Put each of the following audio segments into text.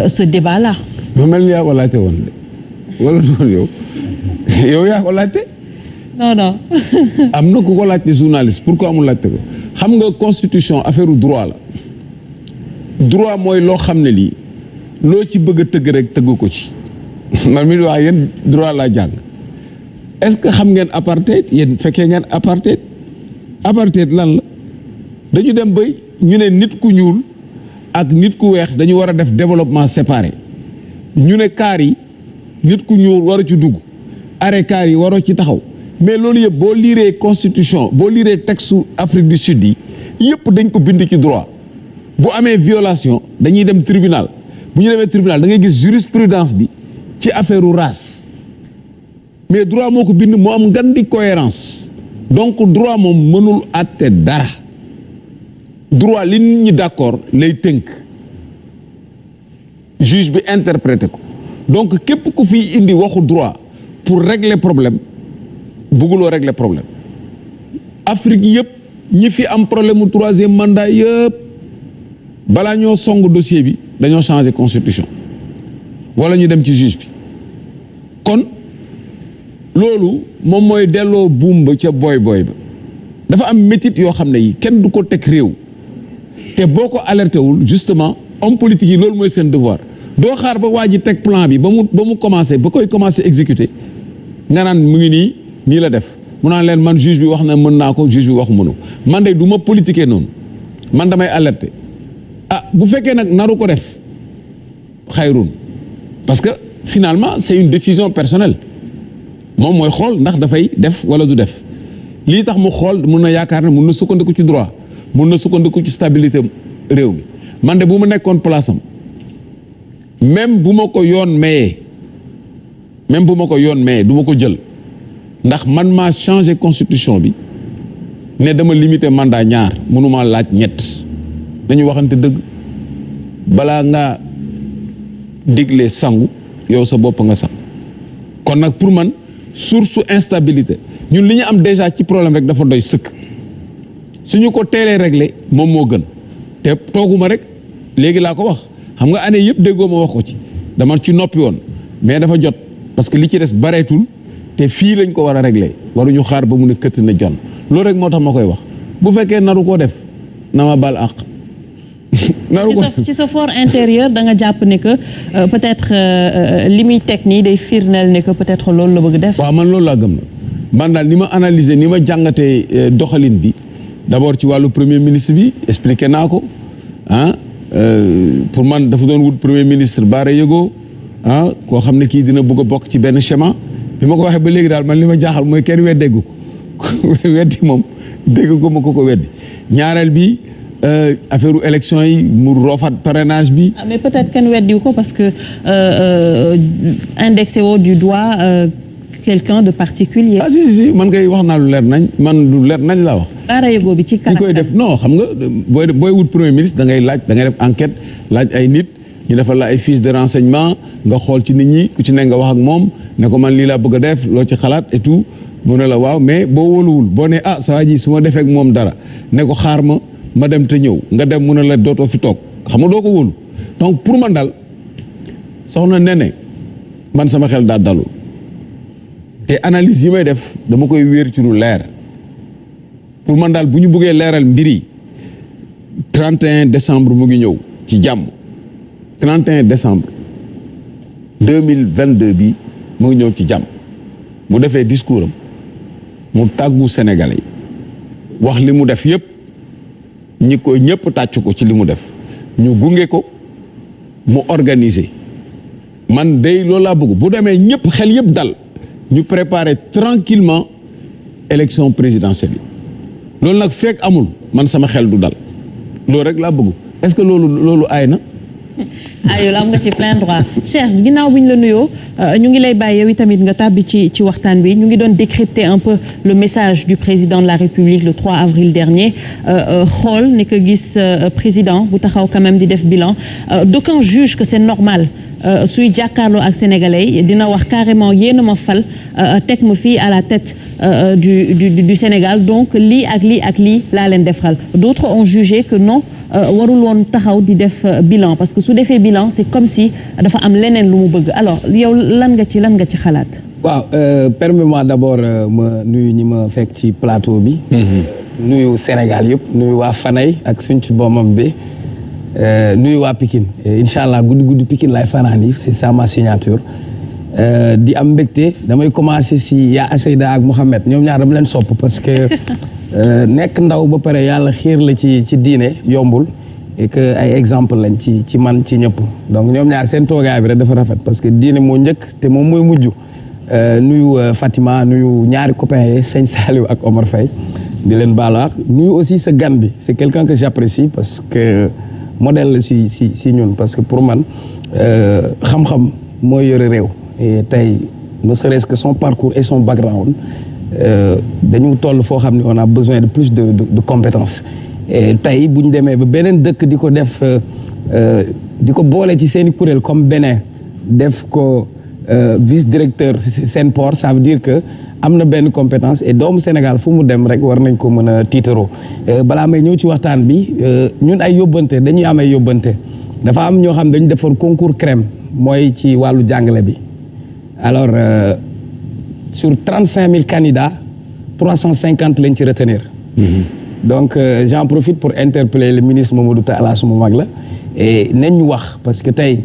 ce débat-là. ma mel ni yaa ko laajte woon de wala doon yow yaa ko laajte. non. am na ku ko laajte journaliste pourquoi amul laajte ko xam nga constitution affaire droit la droit mooy loo xam ne lii loo ci bëgg a tëgg rek tëgg ko ci man mi wax yéen droit laa jàng est-ce que xam ngeen apartheid yéen fekkee ngeen apartheid lan la dañu dem bay ñu ne nit ku ñuul ak nit ku weex dañu war a def développement séparé ñu ne kaar yi nit ku ñuul waru ci dugg arrêt kaar yi waroo ci taxaw mais loolu yëpp boo liiree constitution boo liiree texte Afrique du Sud yi yëpp dañ ko bind ci droit bu amee violation dañuy dem tribunal bu ñu demee tribunal da ngay gis jurisprudence bi ci affaire u race mais droit moo ko bind moo am ngan di cohérence donc droit moom mënul àtte dara droit li nit ñi d'accord lay tënk juge bi interprété ko donc képp ku fi indi waxu droit pour régler problème bëgguloo régler problème Afrique yëpp ñi fi am problème mu troisième mandat yëpp balaa ñoo song dossier bi dañoo changer constitution wala ñu dem ci juge bi kon loolu moom mooy delloo buum ba ca boy ba dafa am métit yoo xam ne yi kenn du ko teg réew te boo ko alerté wul justement homme politique yi loolu mooy seen devoir doo xaar ba waa ji teg plan bi ba mu commencé ba koy commencé exécuter nga naan mu ngi nii la def mu naan leen man juge bi wax na mën naa ko juge bi wax mënu man de du ma politiquer noonu man damay alerter bu fekkee nag naru ko def xayrun parce que finalement c'est une décision personnelle moom mooy xool ndax dafay def wala du def lii tax mu xool mun na yaakaar ne mun na sukkandiku ci droit mun na sukkandiku ci stabilité réew mi man de bu ma nekkoon place am même bu ma ko yoon mayee du ma ko jël ndax man maa changé constitution bi ne dama limité mandat ñaar mënuma laaj ñett dañu waxante dëgg balaa ngaa digle sangu yow sa bopp nga sang kon nag pour man source instabilité ñun li ñu am déjà ci problème rek dafa doy sëkk suñu ko teelee réglé moom moo gën te tooguma rek léegi laa ko wax xam nga année yëpp déggoo ma wax ko ci dama ci noppi woon mais dafa jot parce que li ci des bareetul te fii lañ ko war a réglé waruñu xaar ba mu ne këtt na jon loolu rek moo tax ma koy wax bu fekkee naru koo def na ma bal àq ci sa fort intérieur da nga jàpp ne que peut-être li muy teg nii day firndeel ne que peut-être loolu la bëgg def. waaw man loolu laa gëm na man daal ni ma analyser ni ma jàngatee doxalin bi d'abord ci wàllu premier ministre bi expliqué naa ko pour man dafa doon wut premier ministre Bara Yego koo xam ne kii dina bëgg a bokk ci benn schéma bi ma ko waxee ba léegi daal man li ma jaaxal mooy kenn weddegu ko weddi moom dégg ko ma ko weddi ñaareel bi affaire élection yi mu roofaat parrainage bi. mais peut-être kenn weddiwu ko parce que indexé woo du doigt quelqu'un de particulier. si man kay wax naa lu leer nañ man lu leer nañ laa wax. Bara Yego bi ci ki koy def non xam nga booy wut premier ministre da ngay def enquête laaj ay nit ñu defal la ay fiches de renseignement nga xool ci nit ñi ku ci ne nga wax ak moom ne ko man lii laa bëgg a def loo ci xalaat et tout mu ne la waaw mais boo wóoluwul boo ne saa ji su ma defee ak moom dara ne ko xaar ma dem te ñëw nga dem mu ne la dootoo fi toog xam nga doo ko wóolu donc pour man daal soxna Nene man sama xel daal dalul te analyse yi may def dama koy wéer ci lu leer pour man daal bu ñu bëggee leeral mbir yi 31 décembre mu ngi ñëw ci jàmm 31 décembre 2022 bi mu ngi ñëw ci jàmm mu defee discours am mu tàggu Sénégalais yi wax li mu def yépp ñi ko ñëpp tàcc ko ci li mu def ñu gunge ko mu organiser man day loolu laa bëgg bu demee ñëpp xel yëpp dal ñu préparer tranquillement élection présidentielle yi loolu nag fekk amul man sama xel du dal loolu rek laa bëgg est-ce que loolu aay na. yow la am nga ci plein droit Cheikh ginnaaw bi ñu la nuyoo ñu ngi lay bàyyi yow tamit nga tàbbi ci waxtaan bi ñu ngi doon décrypter un peu le message du président de la République le 3 avril dernier xool ne que gis président bu taxaw quand même di def bilan d'aucuns jugent que c'est normal suy jàkkaarloo ak sénégalais yi dina wax carrément yéen a ma fal teg ma fii à la tête du Sénégal donc lii ak lii laa leen defal d'autres ont jugé que non warul woon taxaw di def bilan parce que su defee bilan c'est comme si dafa am leneen lu mu bëgg alors yow lan nga ci xalaat. waaw permets-moi d'abord ma nuyu ñi ma fekk ci plateau bi. nuyu Sénégal yëpp nuyu waa Fanay ak suñ ci boomam bi nuyu waa Pikine incha allah guddi Pikine lay fanaan yi c'est ça ma signature. di am mbégte damay commencer si yaa Aseyda ak Mouhamed ñoom ñaar dama leen sopp parce que nekk ndaw ba pare yàlla xiir la ci diine yombul et que ay exemple lañ ci man ci ñëpp donc ñoom ñaar seen toogaay bi rek dafa rafet parce que diine moo njëkk te moom mooy mujj nuyu Fatima nuyu ñaari copains yi Sëñ Saliou ak Omar Faye di leen baalaax nuyu aussi sa gan bi c'est quelqu'un que j'apprécie parce que modèle la si ñun parce que pour man xam-xam mooy yore réew et tey ne serait-ce que son parcours et son background dañu toll foo xam ne on a besoin de plus de compétences et tey bu ñu demee ba beneen dëkk di ko def di ko boole ci seeni kuréel comme Bénin def ko vice-directeur seen port ça veut dire que am na benn compétence et doomu Sénégal fu mu dem rek war nañ ko mën a tiitaroo balaa may ñëw ci waxtaan bi ñun ay yóbbante dañuy am ay yóbbante dafa am ñoo xam dañu defoon concours crème mooy ci wàllu jàngale bi alors sur 35 000 candidats 350 lañ ci retenir. Donc j'en profite pour interpeller le ministre Mamadou Talla suma mag la et nañ ñu wax parce que tey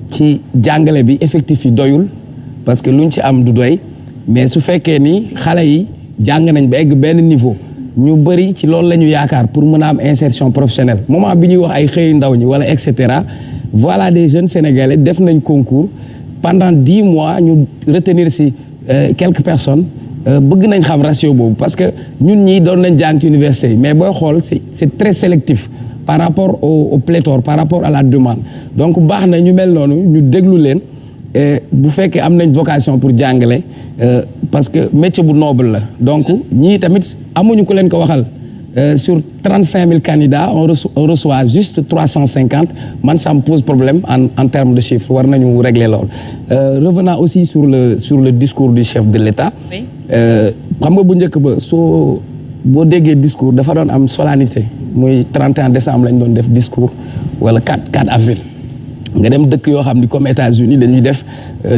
ci jàngale bi effectif yi doyul parce que luñ ci am du doy mais su fekkee ni xale yi jàng nañ ba egg benn niveau ñu bëri ci loolu la ñu yaakaar pour mën a am insertion professionnelle moment bi ñuy wax ay xëyu ndaw ñi wala et cetera voilà des jeunes sénégalais def nañ concours pendant 10 mois ñu retenir ci quelques personnes bëgg nañ xam ratio boobu parce que ñun ñii doon nañ jàng ci université yi mais booy xool c'est très sélectif par rapport au pléthore par rapport à la demande donc baax na ñu mel noonu ñu déglu leen bu fekkee am nañ vocation pour jàngale parce que métier bu noble la donc ñii tamit amuñu ku leen ko waxal sur 35 000 candidats on reçoit juste 350 man ça me pose problème en termes de chiffres war nañu régler lool revenant aussi sur le discours du chef de l'État xam nga bu njëkk ba boo déggee discours dafa doon am solennité muy 31 décembre lañ doon def discours wala 4 avril nga dem dëkk yoo xam ni comme États-Unis dañuy def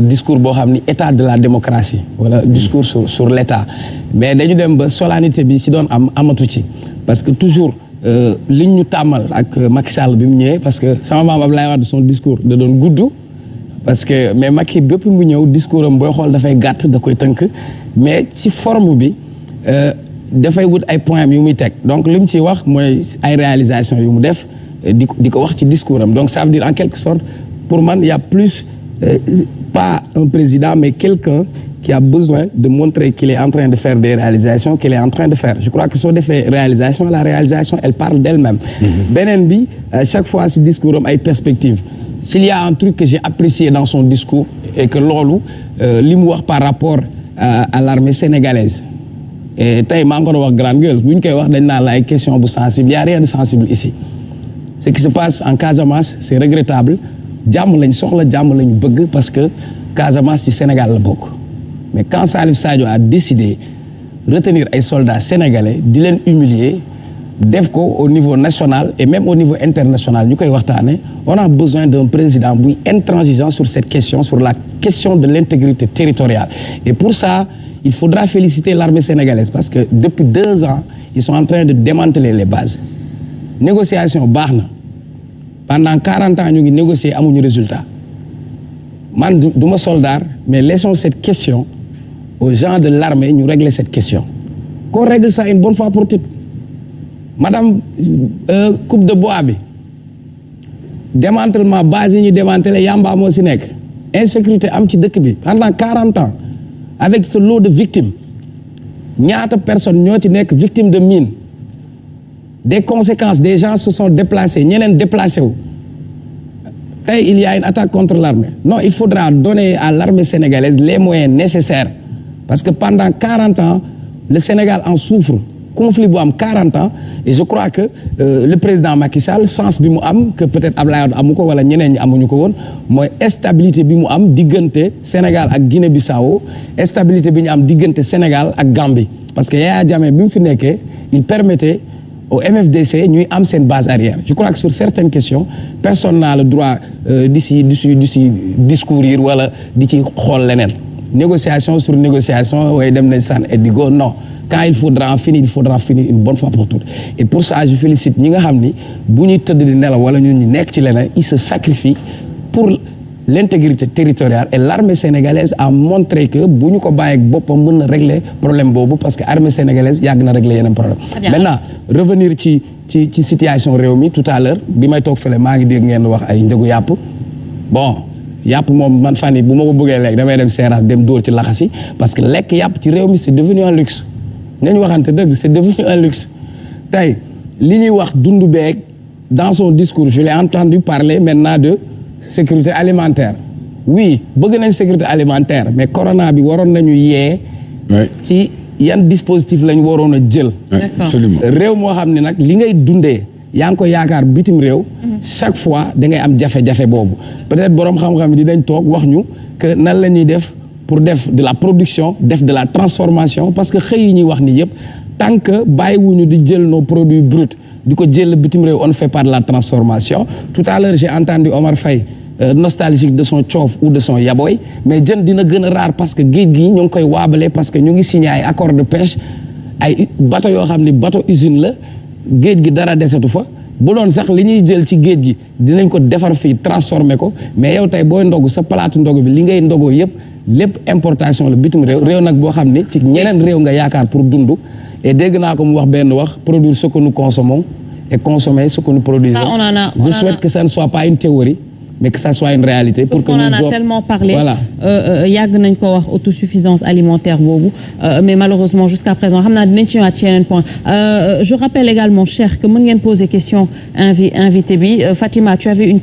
discours boo xam ni état de la démocratie wala discours sur l'état mais dañu dem ba solennité bi ci doon amatu ci parce que toujours liñ ñu tàmmal ak Macky Sall bi mu ñëwee parce que sama maam Abdoulaye Wade son discours da doon gudd parce que mais Macky depuis mu ñëw discours am booy xool dafay gàtt da koy tënk mais ci forme bi dafay wut ay points yu muy teg donc li mu ciy wax mooy ay réalisations yu mu def di ko wax ci discours am donc ça veut dire en quelque sorte pour man il y a plus pas un président mais quelqu'un qui a besoin de montrer qu'il est en train de faire des réalisations qu'il est en train de faire je crois que soo defee réalisation la réalisation elle parle d'elle-même beneen bi chaque fois ci discours am ay perspectives s'il y a un truc que j'ai apprécié dans son discours et que loolu li mu wax par rapport à l'armée sénégalaise et tey maa ngi ko wax grande gueule bu ñu koy wax dañ naan la ay question bu sensible y a rien de sensible ici ce qui se passe en Casamance c'est regrettable jàmm lañ soxla jàmm lañ bëgg parce que Casamance ci Sénégal la bokk mais quand Salif Sadio a décidé retenir ay soldats sénégalais di leen humilier def ko au niveau national et même au niveau international ñu koy waxtaane on a besoin d'un président buy intransigeant sur cette question sur la question de l'intégrité territoriale et pour ça il faudra féliciter l'armée sénégalaise parce que depuis 2 ans ils sont en train de démanteler les bases négociation baax na pendant 40 ans ñu ngi négocier amuñu résultat man du ma soldat mais laissons cette question aux gens de l'armée ñu régler cette question qu'on règle ça une bonne fois pour toutes madame coupe de bois bi démantèlement base yi ñu démantelé yamba moo si nekk insécurité am ci dëkk bi pendant 40 ans avec ce lot de victimes ñaata personnes ñoo ci nekk victimes de mine des conséquences des gens se sont déplacés ñeneen déplacé wu tey il y a une attaque contre l'armée non il faudra donner à l'armée sénégalaise les moyens nécessaires parce que pendant 40 ans le Sénégal en souffre conflit bu am 40 ans et je crois que le président Macky Sall chance bi mu am que peut-être Abdoulaye Wade amu ko wala ñeneen ñi amuñu ko woon mooy stabilité bi mu am diggante Sénégal ak Guinée-Bissau stabilité bi ñu am diggante Sénégal ak Gambie parce que Yaya Jammeh bi mu fi nekkee il permettait au MFDC ñuy am seen base arrière je crois que sur certaines questions personne n'a le droit di si discourir wala di ci xool leneen négociation sur négociation waaye dem nañ san et di go non quand il faudra en finir une bonne fois pour toutes et pour ça je félicite ñi nga xam ni bu ñuy tëdd di nelaw wala ñun ñi nekk ci leneen ils se sacrifient pour l'intégrité territoriale et l'armée sénégalaise a montré que bu ñu ko bàyyi ak boppam mën na régler problème boobu parce que armée sénégalaise yàgg na régler yeneen problème maintenant revenir ci situation réew mi tout à l'heure bi may toog fële maa ngi dégg ngeen wax ay njëgu yàpp bon yàpp moom man fan yi bu ma ko bëggee lekk damay dem seeraas dem dóor ci laxasi parce que lekk yàpp ci réew mi c'est devenu un luxe nañu waxante dëgg c'est devenu un luxe tey li ñuy wax dund beeg dans son discours je l'ai entendu parler maintenant de sécurité alimentaire oui bëgg nañ sécurité alimentaire mais corona bi waroon nañu yee ci yan dispositif lañ waroon a jël absolument réew moo xam ne nag li ngay dundee yaa ngi ko yaakaar bitim réew chaque fois da ngay am jafe-jafe boobu peut-être boroom xam-xam yi dinañ toog wax ñu que nan la ñuy def pour def de la production def de la transformation parce que xëy yi ñuy wax ni yëpp tant que bàyyiwuñu di jël nos produits bruts di ko jël bitim réew on ne fait pas de la transformation tout à l'heure j'ai entendu Omar Faye nostalgique de son coof ou de son yaboy mais jën dina gën a rare parce que géej gi ñu ngi koy waabale parce que ñu ngi signé ay accord de pêche ay bateau yoo xam ni bateau usine la géej gi dara desetu fa bu doon sax li ñuy jël ci géej gi dinañ ko defar fii transformer ko mais yow tey booy ndogu sa palaatu ndogu bi li ngay ndogoo yëpp lépp importation la bitim réew nag boo xam ni ci ñeneen réew nga yaakaar pour dund et dégg naa ko mu wax benn wax produire ce que nous consommons et consommer ce que nous produisons. Je souhaite que ça ne soit pas une théorie mais que ça soit une réalité. pour que on en a tellement parlé. Voilà. Yàgg nañ ko wax autosuffisance alimentaire boobu mais malheureusement jusqu'à présent xam naa dinañ ci ñëwaat ci yeneen point je rappelle également Cheikh que mën ngeen poser question invité bi Fatima tu avais une